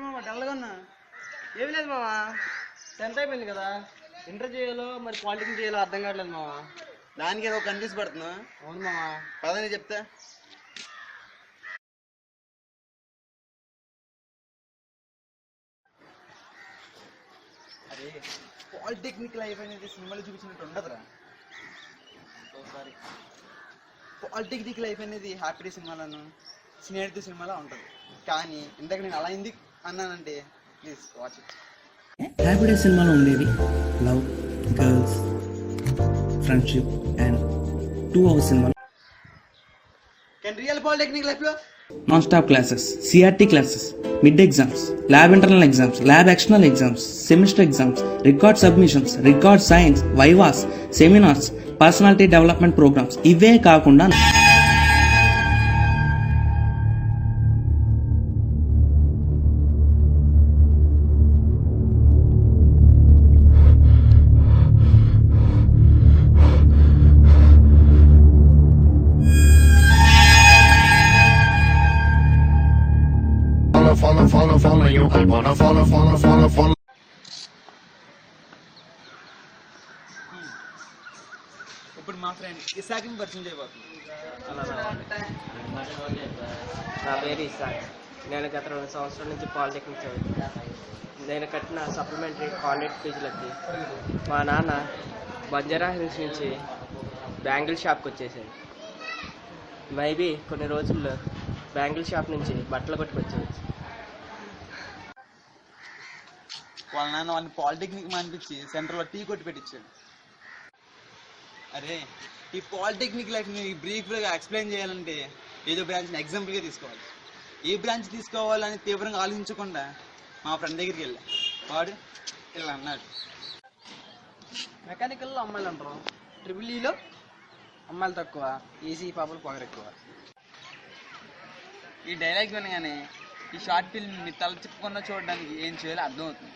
మామ డల్గా ఉన్నా. ఏమి లేదు మామ, 10th అయిపోయింది కదా, ఇంటర్ చేయాలో మరి పాలిటెక్నిక్ చేయాలో అర్థం కావట్లేదు మామ. దానికి ఏదో కన్ఫ్యూజ్ పడుతున్నా. అవును మామ. పదని చెప్తా. అరే పాలిటెక్నిక్ లైఫ్ అనేది సినిమాలో చూపించినట్టు ఉండదురా. ఒకసారి పాలిటెక్నిక్ లైఫ్ అనేది హ్యాపీ సినిమాలను స్నేహితు సినిమాలో ఉంటుంది. కానీ ఇందాక నేను అలా ఎందుకు అన్నానంటే please watch it. Happy Days సినిమాలో ఉండేవి love, girls, friendship and 2 hours సినిమాలో కానీ రియల్ పాలిటెక్నిక్ లైఫ్లో non stop classes, CRT classes, mid exams, lab internal exams, lab external exams, semester exams, record submissions, record signs, vivas, seminars, personality development programmes, ఇవే కాకుండా follow you. I wanna follow. ఇప్పుడు మా friend ఇసాక్ని పరిచయం చేయబోతుంది. నా పేరు ఇసాక్. నేను గత 2 సంవత్సరాల నుంచి పాలిటెక్నిక్ చదువుతున్నాను. నేను కట్టిన సప్లిమెంటరీ కాలేజ్ ఫీజులకి మా నాన్న బంజారా హిల్స్ నుంచి బ్యాంగిల్ షాప్కి వచ్చేసాడు. మేబీ కొన్ని రోజుల్లో బ్యాంగిల్ షాప్ నుంచి బట్టలు కొట్టుకొచ్చేయచ్చు. వాళ్ళ నాన్న వాళ్ళని పాలిటెక్నిక్ మానిపించి సెంటర్లో టీ కొట్టి పెట్టించాడు. అరే ఈ పాలిటెక్నిక్ లైఫ్ని బ్రీఫ్గా ఎక్స్ప్లెయిన్ చేయాలంటే ఏదో బ్రాంచ్ని ఎగ్జాంపుల్గా తీసుకోవాలి. ఏ బ్రాంచ్ తీసుకోవాలని తీవ్రంగా ఆలోచించకుండా మా ఫ్రెండ్ దగ్గరికి వెళ్ళా. వాడు ఇలా అన్నాడు, మెకానికల్లో అమ్మాయిలు అంటారు, ట్రిపుల్ అమ్మాయిలు తక్కువ, ఈసీ పాపలు పొగరు ఎక్కువ. ఈ డైలాగ్ వినగానే ఈ షార్ట్ ఫిల్మ్ని తల తిప్పకుండా చూడడానికి ఏం చేయాలో అర్థమవుతుంది.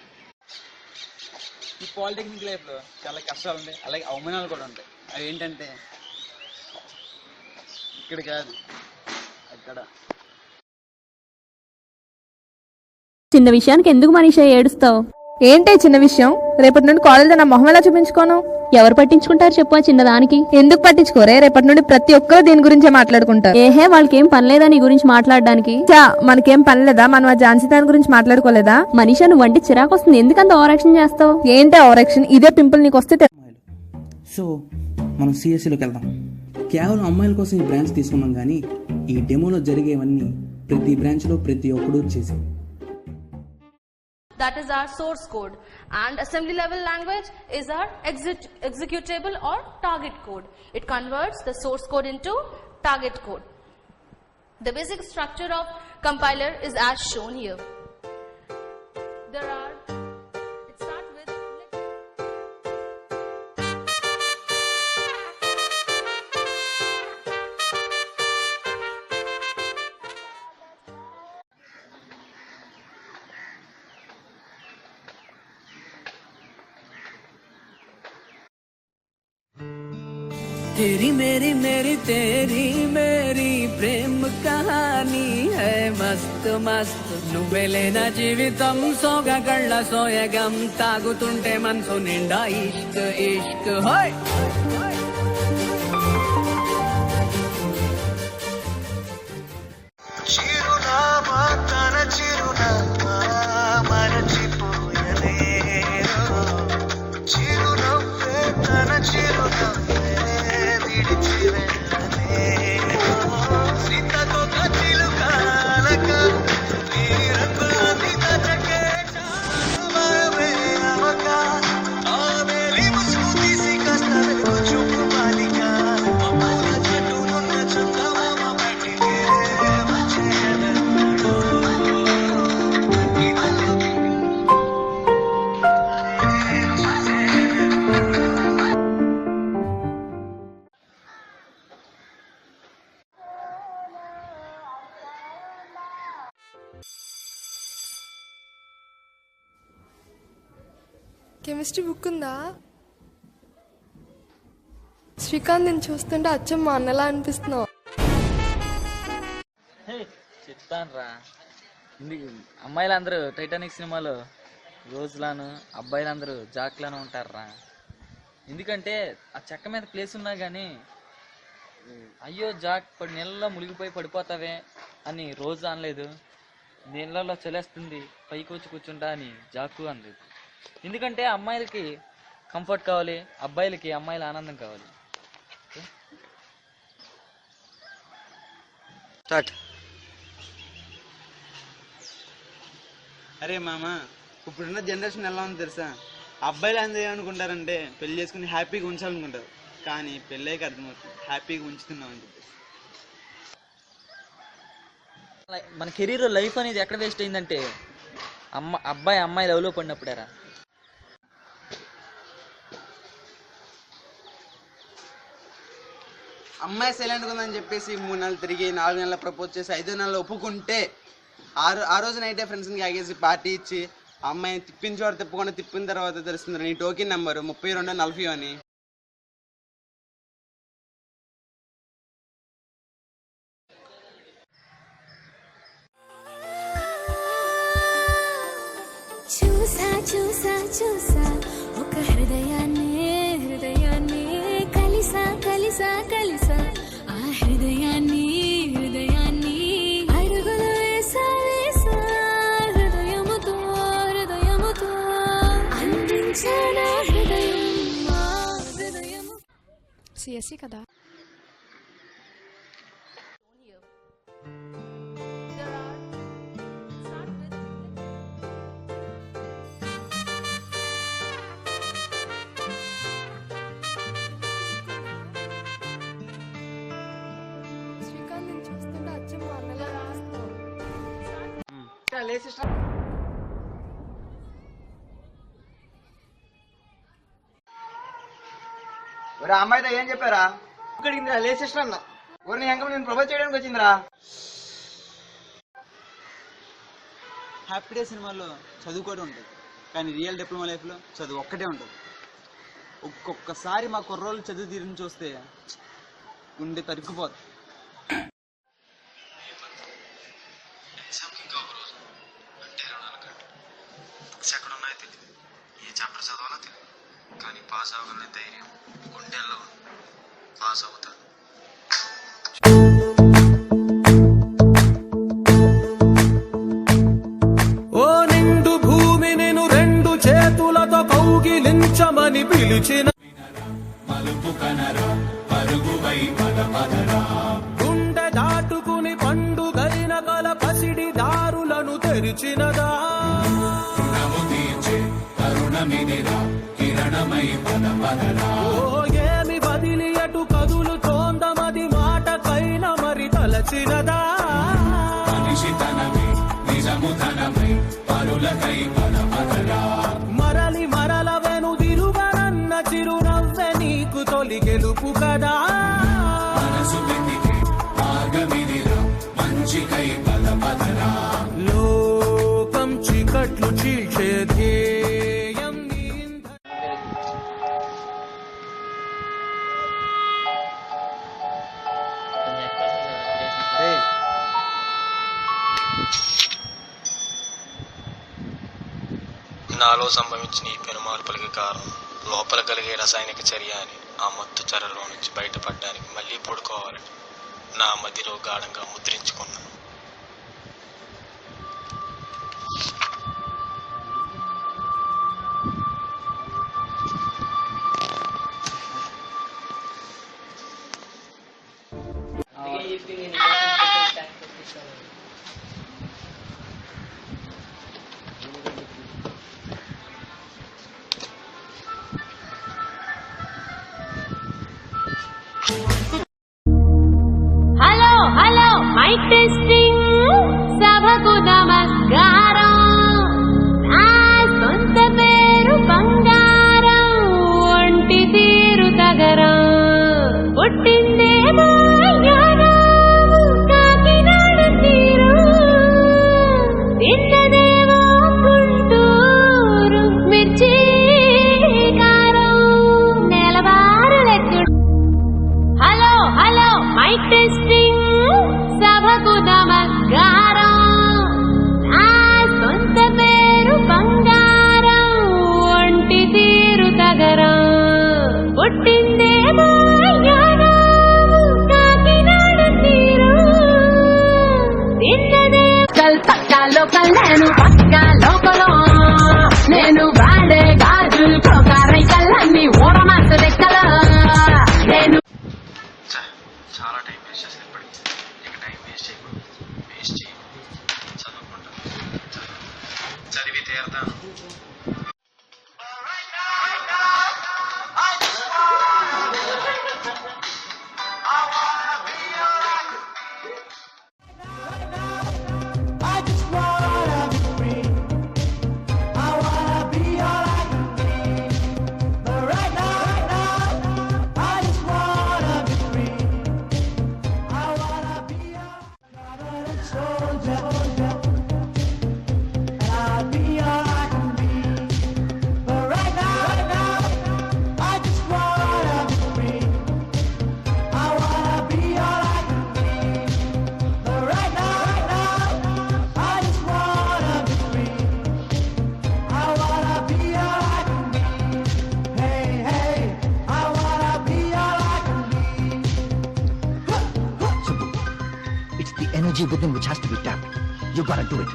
ఈ పాలిటెక్నిక్ లైఫ్లో చాలా కష్టాలు ఉంటాయి, అలాగే అవమానాలు కూడా ఉంటాయి. అవి ఏంటంటే ఇక్కడ కాదు అక్కడ. చిన్న విషయానికి ఎందుకు మనీషా ఏడుస్తావు? ఏంటే చిన్న విషయం? రేపటి నుండి కాలేజ్ నా మొహం ఎలా చూపించుకోను? ఎవరు పట్టించుకుంటారు చెప్పు చిన్నదానికి? ఎందుకు పట్టించుకోరే? రేపటి నుండి ప్రతి ఒక్కరు దీని గురించే మాట్లాడుకుంటారు. ఏహే, వాళ్ళకేం పనిలేదా నీ గురించి మాట్లాడడానికి? మనకేం పనిలేదా? మనం ఆ ఝాన్సీ దాని గురించి మాట్లాడుకోలేదా? మనీషా నువ్వు వంటి చిరాకు వస్తుంది, ఎందుకంత ఓవరాక్షన్ చేస్తావు? ఏంటే ఓవరాక్షన్? ఇదే పింపుల్ నీకు వస్తే. సో మనం సిఎస్సిలోకి వెళ్దాం. కేవలం అమ్మాయిల కోసం ఈ బ్రాంచ్ తీసుకున్నాం, కానీ ఈ డెమోలో జరిగేవన్నీ ప్రతి బ్రాంచ్లో ప్రతి ఒక్కడు చేసాం. That is our source code, and assembly level language is our executable or target code. It converts the source code into target code. The basic structure of compiler is as shown here. It starts with तेरी मेरी मेरी तेरी मेरी प्रेम कहानी है मस्त मस्त నువ్వెలేన జీవితం సోగగళ్ళ సోయగం తాగుతుంటే మనసు నిండా ఇష్క్ ఇష్క్ హోయ్. చిరునామా తన చిరునామా మరచిపోయలే, చిరునవ్వే తన చిరునవ్వే విడిచి వెళ్ళలే. సీతతో చిలుకాలక కెమిస్ట్రీ బుక్ ఉందా? శ్రీకాంత్ నేను చూస్తుంటే అచ్చం మా అన్నలా అనిపిస్తున్నావు. చెప్తాను రా, అమ్మాయిలందరూ టైటానిక్ సినిమాలో రోజులాను, అబ్బాయిలందరూ జాక్లాను ఉంటారా. ఎందుకంటే ఆ చెక్క మీద ప్లేస్ ఉన్నా కానీ అయ్యో జాక్ నీళ్ళలో మునిగిపోయి పడిపోతావే అని రోజు అనలేదు, నీళ్ళలో చలేస్తుంది పైకి వచ్చి కూర్చుంటా అని జాకు అనలేదు. ఎందుకంటే అమ్మాయిలకి కంఫర్ట్ కావాలి, అబ్బాయిలకి అమ్మాయిల ఆనందం కావాలి. స్టార్ట్. అరే మామ, ఇప్పుడున్న జనరేషన్ ఎలా ఉంది తెలుసా? అబ్బాయిలు అందరూ ఏమనుకుంటారంటే పెళ్లి చేసుకుని హ్యాపీగా ఉంచాలనుకుంటారు, కానీ పెళ్ళైకి అర్థమవుతుంది హ్యాపీగా ఉంచుతున్నామని చెప్పేసి. మన కెరీర్ లైఫ్ అనేది ఎక్కడ వేస్ట్ అయిందంటే అబ్బాయి అమ్మాయి లవ్లో పడినప్పుడేరా. అమ్మాయి సైలెంట్గా ఉందని చెప్పేసి 3 నెలలు తిరిగి 4 నెలలు ప్రపోజ్ చేసి 5 నెలలు ఒప్పుకుంటే ఆ రోజు నైటే ఫ్రెండ్స్ని ఆగేసి పార్టీ ఇచ్చి అమ్మాయిని తిప్పిన చోట తిప్పకుండా తిప్పిన తర్వాత తెలుస్తుంది నీ టోకెన్ నెంబరు 3240 అని. చూసా చూసా చూసా ఒక హృదయాన్ని కలిసా కలిసా కలిసా ఆ హృదయాన్ని అడుగులు వేసా వేసా హృదయముతో అందించానా హృదయం. సిఎస్సి కదా. శ్రీకాంత్ నేను చూస్తుంటే అచ్చం మా అన్నలా అనిపిస్తున్నావు. అమ్మాయితో ఏం చెప్పారా? ఇక్కడికి లేసిస్టర్ అన్న ఊరిని ఎంక నేను ప్రపోజ్ చేయడానికి వచ్చిందిరా. హ్యాపీ డే సినిమాలో చదువుకోవడం ఉంటుంది, కానీ రియల్ డిప్లొమా లైఫ్లో చదువు ఒక్కటే ఉంటుంది. ఒక్కొక్కసారి మా కుర్రోళ్ళు చదువు తీరిని చూస్తే గుండె తరుక్కుపోదు. బుక్స్ ఎక్కడ ఉన్నాయో తెలియదు, ఏ చాప్టర్ చదవాలో తెలియదు, కానీ పాస్ అవ్వగలనే ధైర్యం గుండెల్లో పాస్ అవుతాను. ఓ నిండు భూమి నేను 2 చేతులతో కౌగిలించమని పిలిచిన మలుపు కనరా పరుగువై పదపదరా గుండె దాటుకుని పండుగైన కల పసిడి దారులను తెరిచినదా తరుణమిదిరా కిరణమై పదపదరా. ఓ ఏమి బదిలి అటు కదులు తోందమది మాటకైన మరి తలచినదా మనిషి తనమే నిజము తనమై పరులకై పదపదరా. మరలి మరల వెనుదిరుగనన్న చిరునవ్వె నీకు తొలి గెలుపు కదా. మనసు వెతికే మార్గమిదిరా మంచికై పదపదరా. లోకం చీకట్లు చీల్చే ధ్యేయం నాలో సంభవించిన ఈ పెనుమార్పులకి కారణం లోపల కలిగే రసాయనిక చర్య అని ఆ మత్తు చర్యలో నుంచి బయటపడడానికి మళ్ళీ పడుకోవాలని నా మదిలో గాఢంగా ముద్రించుకున్నాను. Hello mic test. పక్కా లోకల్ నేను పక్కా లోకలో నేను వాడే గాజులు కోకారైకల్లన్నీ ఓడమాస లెక్కలో నేను చాలా టైం వేస్ట్ చేస్తాను ఇప్పటికి. ఇక టైం వేస్ట్ చేయకూడదు. వేస్ట్ చేయకూడదు. చదువుకుంటాను. చదివి తీరతాను. It's the energy within which has to be tapped. You gotta do it.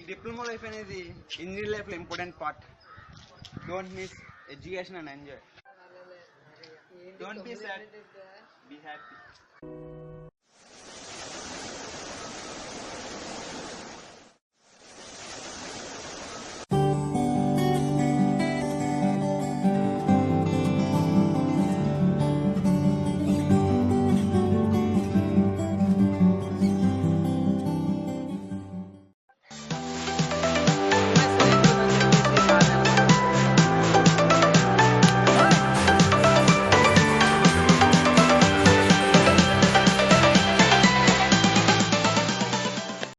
ఈ డిప్లొమా లైఫ్ అనేది ఇంజనీర్ లైఫ్లో important part. Don't miss education and enjoy. Don't be sad, be happy.